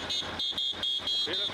Pero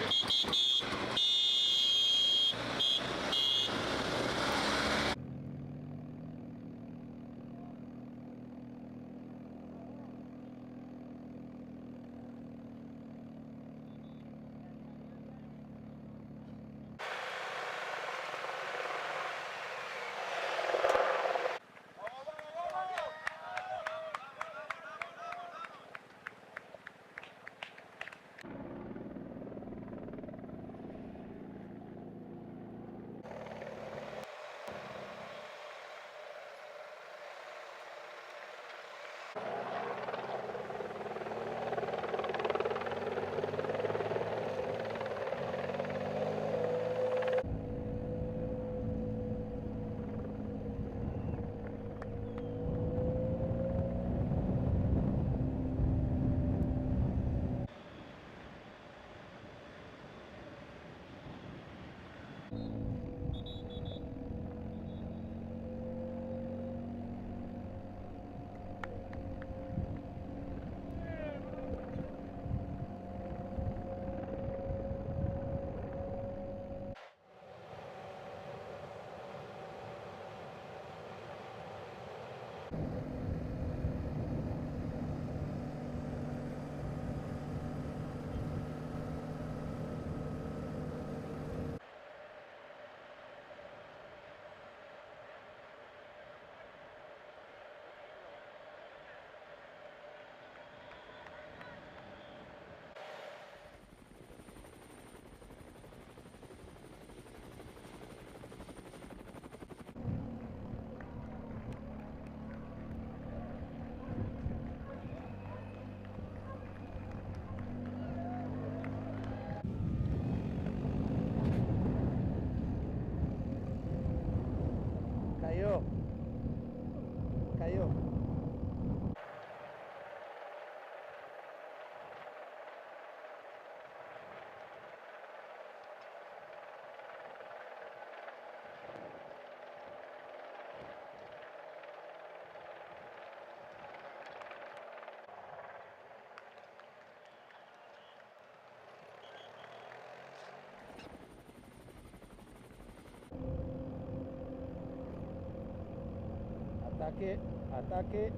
Cayó. Cayó. Ataque, ataque.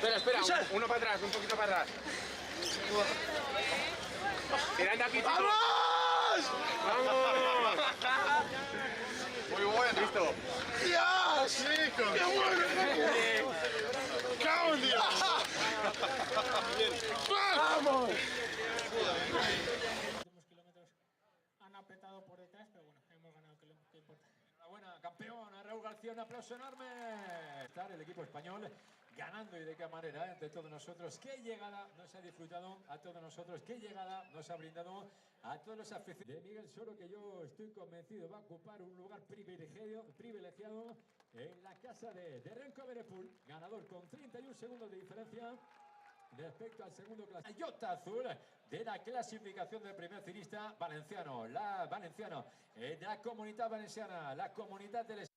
espera, espera, uno para atrás, un poquito para atrás. Tirando aquí, chicos. ¡Vamos! ¡Vamos! Muy bueno. Listo. ¡Dios! ¡Qué bueno! ¡Cago en Dios! ¡Vamos! Últimos kilómetros han apretado por detrás, pero bueno, hemos ganado, que es lo que importa. Enhorabuena, campeón, a Raúl García, un aplauso enorme. Estar el equipo español ganando y de qué manera, entre todos nosotros. Qué llegada nos ha disfrutado a todos nosotros, qué llegada nos ha brindado a todos los aficionados. De Miguel Soro, que yo estoy convencido va a ocupar un lugar privilegiado en la casa de Renko Evenepoel, ganador con 31 segundos de diferencia. Respecto al segundo clasificado azul de la clasificación del primer ciclista valenciano, de la Comunitat Valenciana, la comunidad del